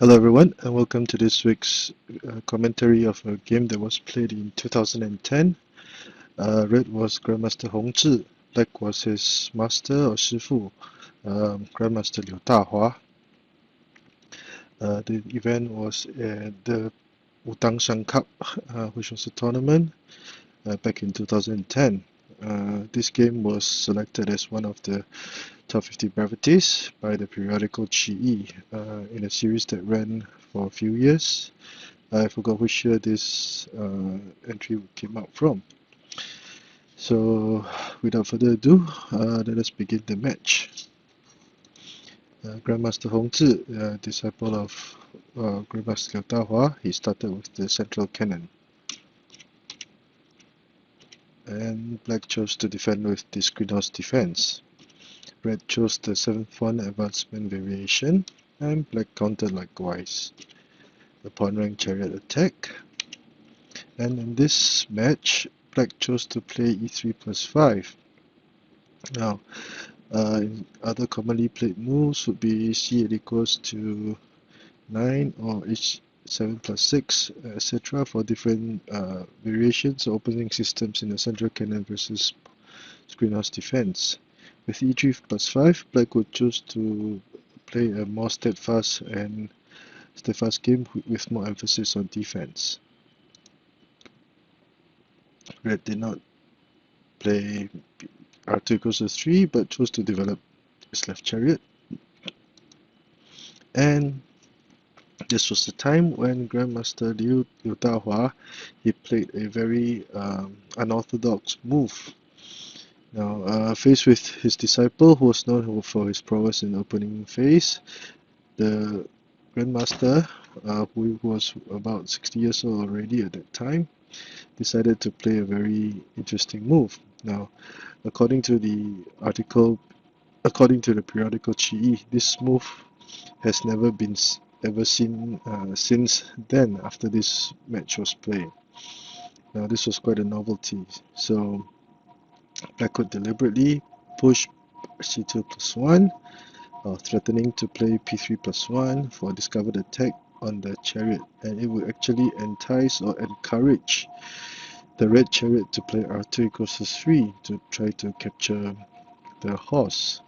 Hello everyone, and welcome to this week's commentary of a game that was played in 2010. Red was Grandmaster Hong Zhi, Black was his master or Shifu, Grandmaster Liu Dahua. The event was at the Wutang Cup, which was a tournament back in 2010. This game was selected as one of the top 50 brevities by the periodical Qiyi in a series that ran for a few years. I forgot which year this entry came out from. So without further ado, let us begin the match. Grandmaster Hong Zhi, disciple of Grandmaster Liu Dahua, he started with the central cannon. And Black chose to defend with the screen horse defense. Red chose the 7th pawn advancement variation, and Black countered likewise. The pawn rank Chariot attack. And in this match, Black chose to play e3 plus 5. Now, other commonly played moves would be c8 equals to 9 or h7 plus 6, etc. for different variations or opening systems in the central cannon versus screen horse defense. With e3 plus 5, Black would choose to play a more steadfast game with more emphasis on defense. Red did not play r2 equals to 3, but chose to develop his left chariot. And this was the time when Grandmaster Liu Dahua, he played a very unorthodox move. Now, faced with his disciple, who was known for his prowess in the opening phase, the Grandmaster, who was about 60 years old already at that time, decided to play a very interesting move. Now, according to the periodical Qiyi, this move has never been ever seen since then, after this match was played. Now, this was quite a novelty. So Black could deliberately push c2 plus 1, threatening to play p3 plus 1 for discovered attack on the chariot, and it would actually entice or encourage the red chariot to play r2 equals to 3 to try to capture the horse.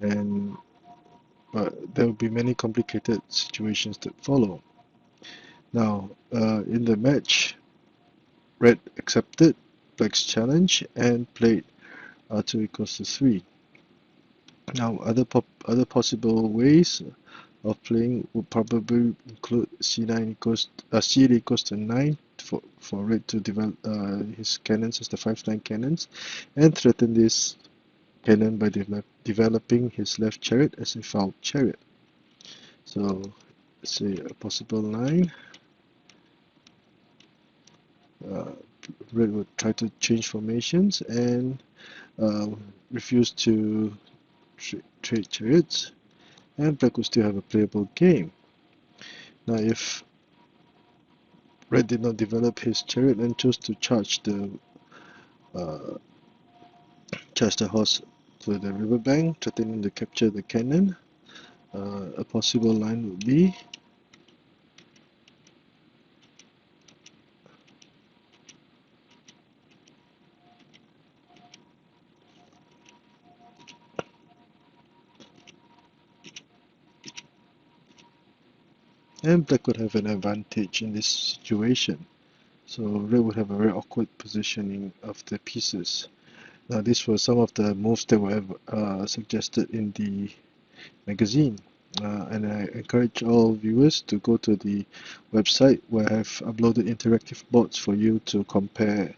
And there will be many complicated situations that follow. Now, in the match, Red accepted Black's challenge and played r2 equals to 3. Now, other possible ways of playing would probably include c8 equals to 9 for Red to develop his cannons as the 5-9 cannons, and threaten this cannon by developing his left chariot as a foul chariot. So, let's say a possible line. Red would try to change formations and refuse to trade chariots, and Black would still have a playable game. Now, if Red did not develop his chariot and chose to charge the horse to the riverbank, threatening to capture the cannon, a possible line would be and Black would have an advantage in this situation. So Red would have a very awkward positioning of the pieces. Now, these were some of the moves that were suggested in the magazine. And I encourage all viewers to go to the website where I have uploaded interactive boards for you to compare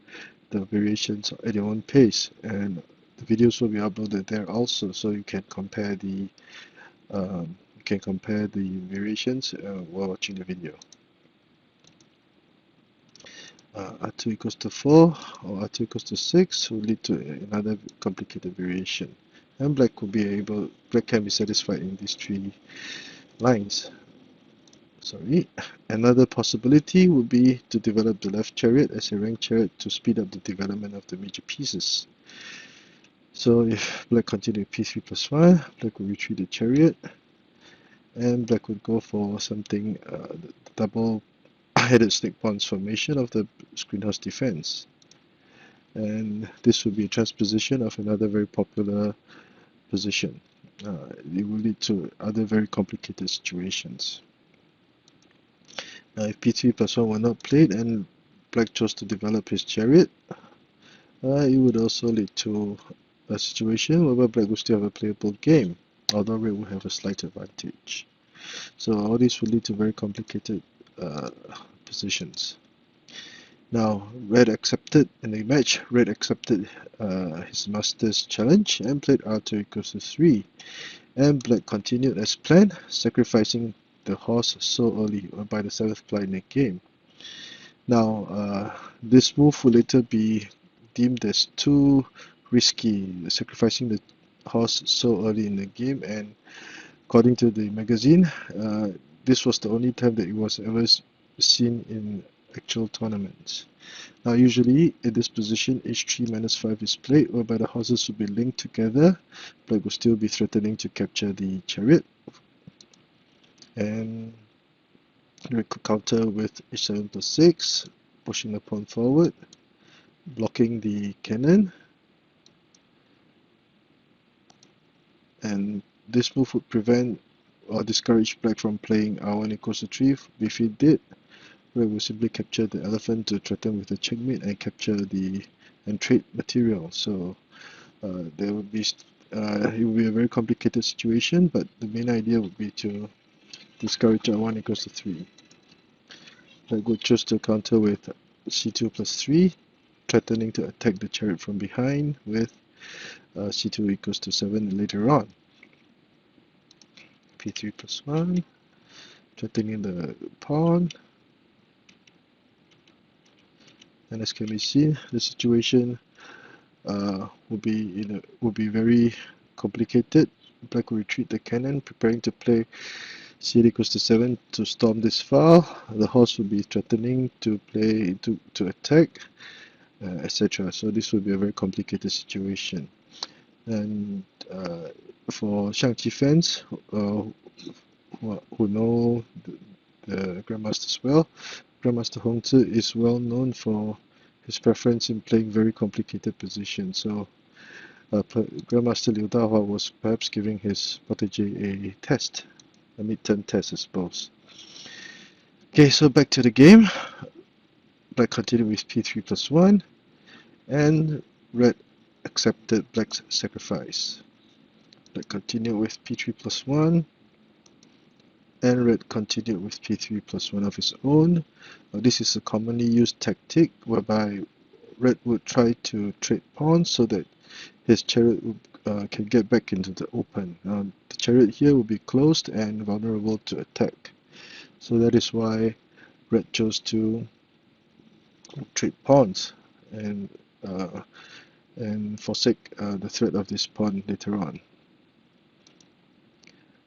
the variations at your own pace. And the videos will be uploaded there also, so you can compare the variations while watching the video. R2 equals to 4 or R2 equals to 6 will lead to another complicated variation, and Black can be satisfied in these 3 lines. Another possibility would be to develop the left chariot as a ranked chariot to speed up the development of the major pieces. So if Black continued p3 plus 1, Black will retreat the chariot, and black would go for something the double-headed snake pawns formation of the screen-house defense. And this would be a transposition of another very popular position. It will lead to other very complicated situations. Now, if p3 plus 1 were not played and black chose to develop his chariot, it would also lead to a situation where black would still have a playable game, although red would have a slight advantage. So all this would lead to very complicated positions. Now, red accepted in the match. Red accepted his master's challenge and played r2 equals to 3. And black continued as planned, sacrificing the horse so early by the 7th ply in the game. Now, this move will later be deemed as too risky, sacrificing the horse so early in the game, and according to the magazine, this was the only time that it was ever seen in actual tournaments. Now, usually in this position, h3 minus 5 is played, whereby the horses will be linked together. Black will still be threatening to capture the chariot, and red could counter with h7 plus 6, pushing the pawn forward, blocking the cannon, and this move would prevent or discourage black from playing r1 equals to 3. If it did, red will simply capture the elephant to threaten with the checkmate and capture the trade material. So there would be it would be a very complicated situation, but the main idea would be to discourage r1 equals to 3. Black would choose to counter with c2 plus 3, threatening to attack the chariot from behind with c2 equals to 7 later on. p3 plus 1, threatening the pawn. And as can be seen, the situation will be very complicated. Black will retreat the cannon, preparing to play c8 equals to 7 to storm this file. The horse will be threatening to play to attack, etc. So this will be a very complicated situation. And for Xiangqi fans who know the Grandmasters well, Grandmaster Hong Zhi is well known for his preference in playing very complicated positions. So Grandmaster Liu Dahua was perhaps giving his protege a test, a midterm test, I suppose. Okay, so back to the game. Black continued with p3 plus 1, and red accepted black's sacrifice. Black continued with p3 plus 1, and red continued with p3 plus 1 of his own. This is a commonly used tactic whereby red would try to trade pawns so that his chariot can get back into the open. The chariot here will be closed and vulnerable to attack. So that is why red chose to trade pawns and forsake the threat of this pawn later on.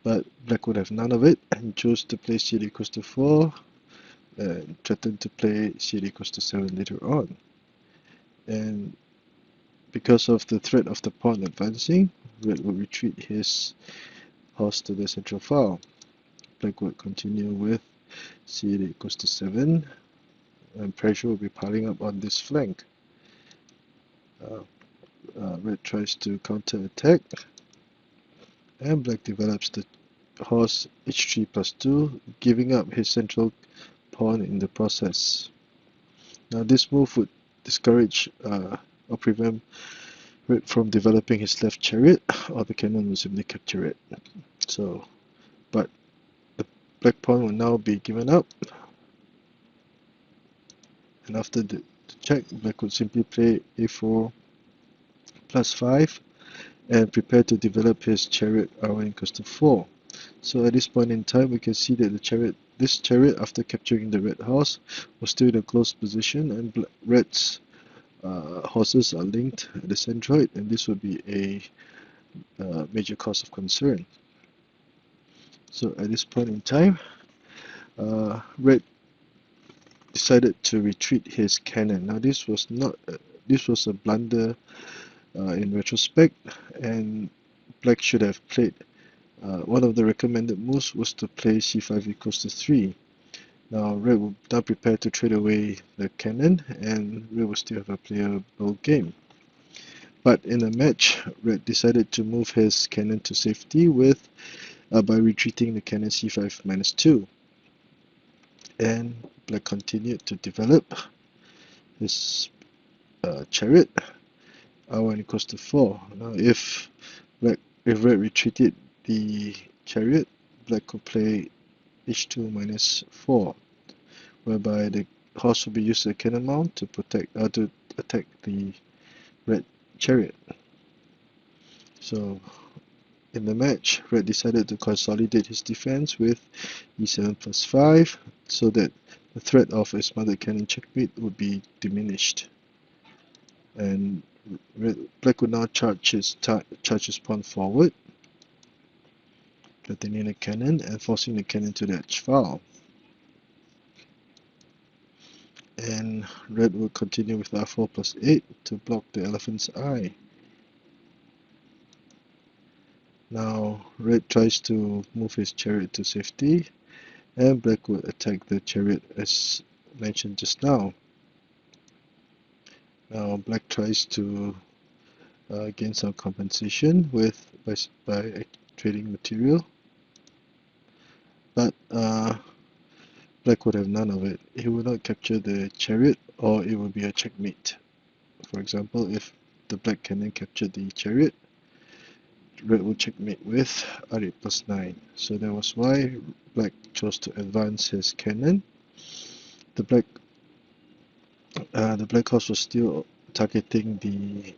But black would have none of it and chose to play c8 equals to 4 and threatened to play c8 equals to 7 later on. And because of the threat of the pawn advancing, red would retreat his horse to the central file. Black would continue with c8 equals to 7, and pressure will be piling up on this flank. Red tries to counter attack, and black develops the horse h3 plus 2, giving up his central pawn in the process. Now this move would discourage or prevent red from developing his left chariot, or the cannon will simply capture it. So, but the black pawn will now be given up, and after the check, black would simply play a4 plus 5 and prepare to develop his chariot r1 equals to 4. So at this point in time, we can see that this chariot, after capturing the red horse, was still in a close position, and red's horses are linked at the centroid, and this would be a major cause of concern. So at this point in time, red decided to retreat his cannon. Now this was a blunder in retrospect, and black should have played One of the recommended moves was to play c5 equals to 3. Now red will now prepare to trade away the cannon, and red will still have a playable game. But in a match, red decided to move his cannon to safety by retreating the cannon c5 minus 2. And black continued to develop his chariot, r1 equals to 4. Now if red retreated the chariot, black could play h2 minus 4, whereby the horse will be used as a cannon mount to attack the red chariot. So in the match, red decided to consolidate his defense with e7 plus 5, so that the threat of a smothered cannon checkmate would be diminished. And black would now charge his pawn forward, threatening the cannon and forcing the cannon to the edge file. And red will continue with r4 plus 8 to block the elephant's eye. Now red tries to move his chariot to safety, and black will attack the chariot as mentioned just now. Now black tries to gain some compensation by trading material, but black would have none of it. He would not capture the chariot, or it would be a checkmate. For example, if the black cannon captured the chariot, red would checkmate with r8 plus 9. So that was why black chose to advance his cannon. The black horse was still targeting the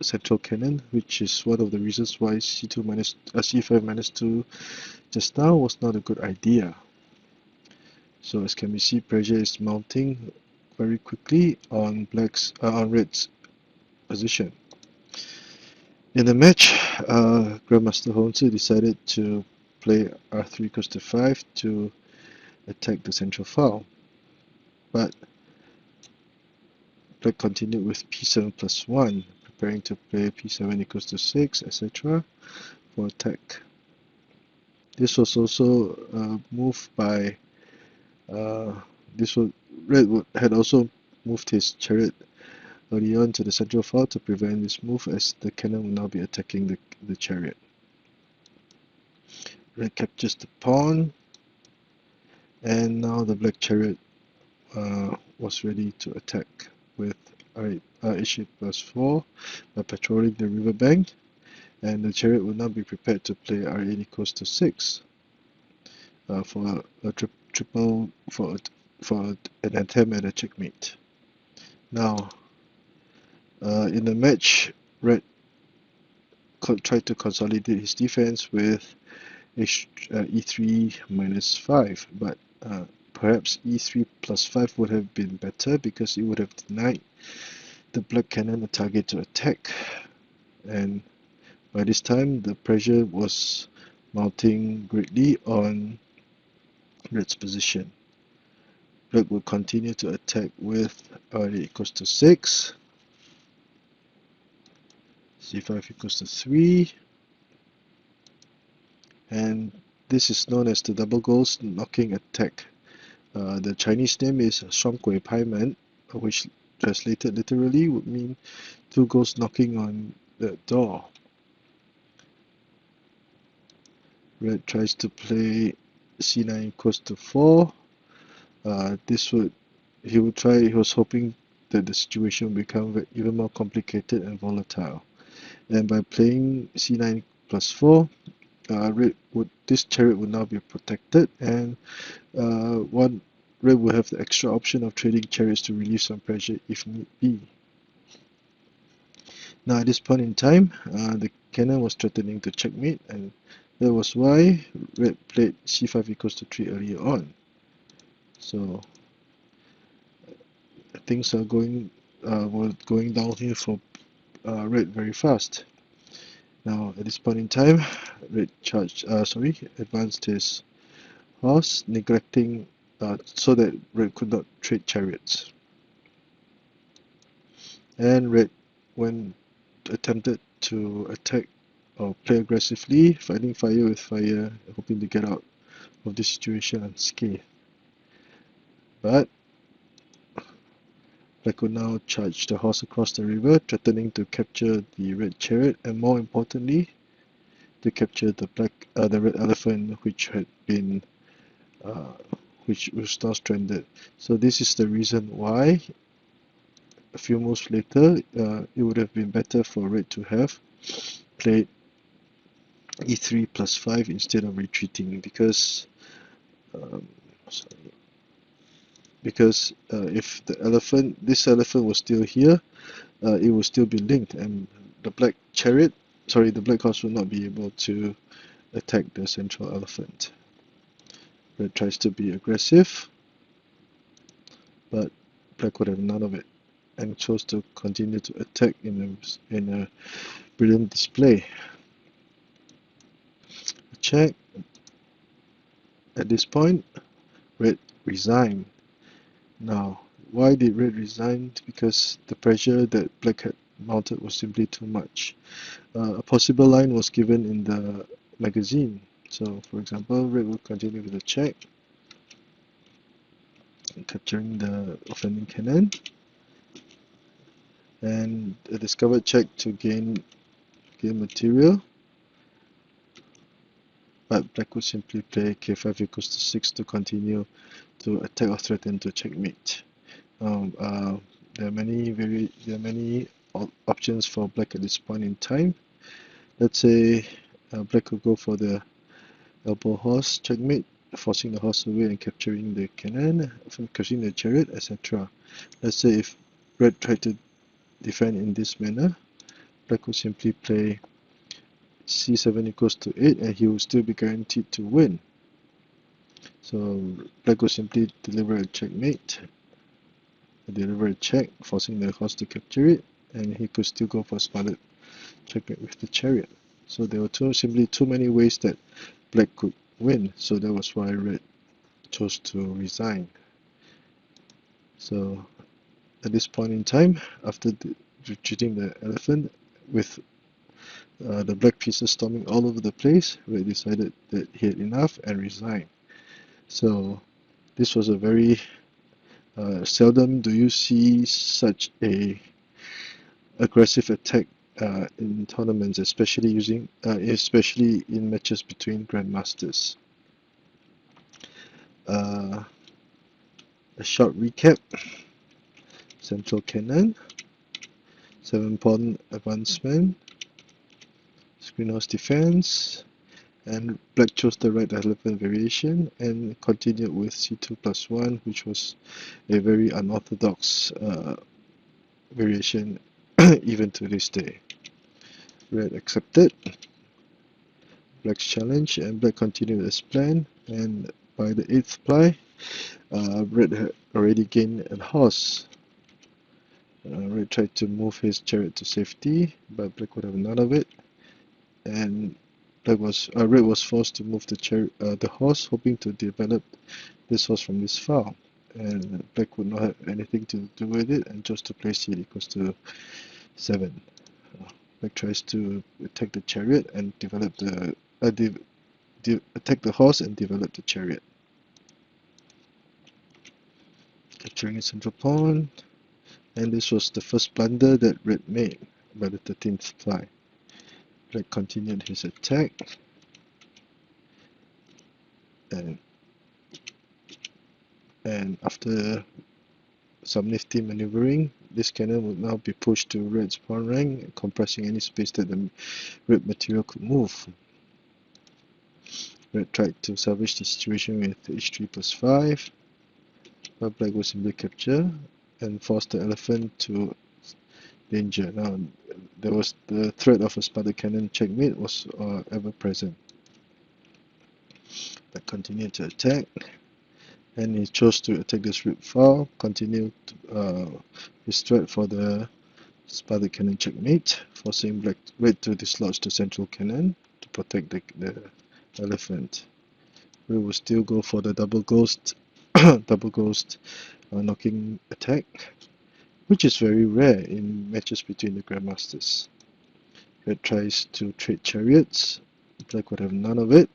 central cannon, which is one of the reasons why c5 minus 2 just now was not a good idea. So as can be seen, pressure is mounting very quickly on red's position. In the match, Grandmaster Hong Zhi decided to play r3 equals to 5 to attack the central file, but black continued with p7 plus 1, preparing to play p7 equals to 6, etc. for attack. This was also moved by red had also moved his chariot early on to the central file to prevent this move, as the cannon will now be attacking the chariot. Red captures the pawn, and now the black chariot was ready to attack with h8 plus 4 by patrolling the riverbank, and the chariot will now be prepared to play r8 equals to 6 for an attempt at a checkmate. Now, in the match, red tried to consolidate his defense with e3 minus 5, but perhaps e3 plus 5 would have been better, because it would have denied the black cannon a target to attack, and by this time the pressure was mounting greatly on red's position. Black will continue to attack with r8 equals to 6, c5 equals to 3, and this is known as the double ghost knocking attack. The Chinese name is 双鬼拍门, which translated literally would mean two ghosts knocking on the door. Red tries to play c9 equals to 4. He was hoping that the situation would become even more complicated and volatile. And by playing c9 plus 4, this chariot would now be protected, and red will have the extra option of trading chariots to relieve some pressure if need be. Now at this point in time, the cannon was threatening to checkmate, and that was why red played c5 equals to 3 earlier on. So things are going downhill for red very fast. Now at this point in time, red advanced his horse, neglecting so that red could not trade chariots. And red, when attempted to attack or play aggressively, fighting fire with fire, hoping to get out of this situation unscathed. But Black would now charge the horse across the river, threatening to capture the red chariot, and more importantly, to capture the red elephant, which had been which was now stranded. So this is the reason why a few moves later it would have been better for red to have played e3 plus 5 instead of retreating, because if this elephant was still here, it would still be linked, and the black horse will not be able to attack the central elephant. Red tries to be aggressive, but black would have none of it, and chose to continue to attack in a brilliant display. A check. At this point, red resigned. Now, why did red resign? Because the pressure that black had mounted was simply too much. A possible line was given in the magazine. So, for example, red will continue with a check, capturing the offending cannon, and a discovered check to gain material. But black would simply play k5 equals to 6 to continue to attack or threaten to checkmate. There are many options for black at this point in time. Let's say black could go for the elbow horse checkmate, forcing the horse away and capturing the cannon, capturing the chariot, etc. Let's say if red tried to defend in this manner, black would simply play c7 equals to 8, and he will still be guaranteed to win. So black will simply deliver a checkmate, deliver a check, forcing the horse to capture it, and he could still go for a spotted checkmate with the chariot. So there were simply too many ways that black could win, so that was why red chose to resign. So at this point in time, after retreating the elephant with the black pieces storming all over the place, red decided that he had enough and resigned. So this was a very seldom do you see such a aggressive attack in tournaments, especially in matches between grandmasters. A short recap: central cannon, 7-pawn advancement, screen horse defense, and black chose the right elephant variation and continued with c2 plus 1, which was a very unorthodox variation even to this day. Red accepted black's challenge, and black continued as planned, and by the 8th ply, red had already gained a horse. Red tried to move his chariot to safety, but black would have none of it, and red was forced to move the horse, hoping to develop this horse from this file, and black would not have anything to do with it and chose to play c equals to 7. Black tries to attack the chariot and develop attack the horse and develop the chariot, capturing a central pawn, and this was the first blunder that red made by the 13th ply. Black continued his attack, and after some nifty maneuvering, this cannon would now be pushed to red's pawn rank, compressing any space that the red material could move. Red tried to salvage the situation with h3 plus 5, but black would simply capture and force the elephant to danger. Now, there was the threat of a spotted cannon checkmate was ever present. Black continued to attack, and he chose to attack this rook file, continued his threat for the spotted cannon checkmate, forcing red to dislodge the central cannon to protect the elephant. Red will still go for the double ghost knocking attack, which is very rare in matches between the grandmasters. Red tries to trade chariots. Black would have none of it.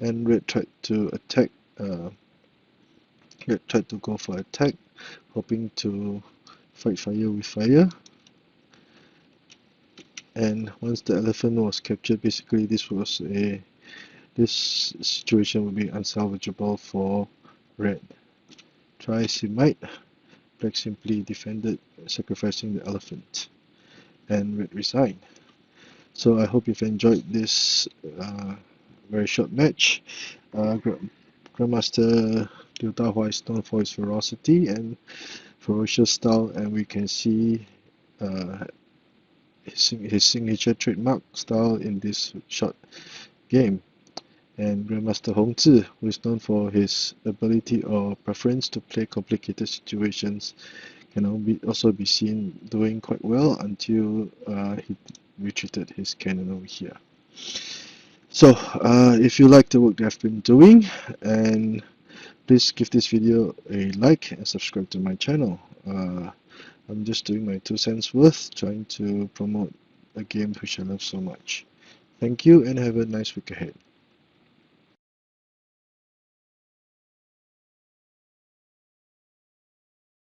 And red tried to attack. Red tried to go for attack, hoping to fight fire with fire. And once the elephant was captured, basically this situation would be unsalvageable for red. Try as he might, black simply defended, sacrificing the elephant, and red resigned. So I hope you've enjoyed this very short match. Grandmaster Liu Dahua is known for his ferocity and ferocious style, and we can see his signature trademark style in this short game. And Grandmaster Hong Zhi, who is known for his ability or preference to play complicated situations, can also be seen doing quite well until he retreated his cannon over here. So if you like the work that I've been doing, and please give this video a like and subscribe to my channel. I'm just doing my 2 cents worth, trying to promote a game which I love so much. Thank you and have a nice week ahead.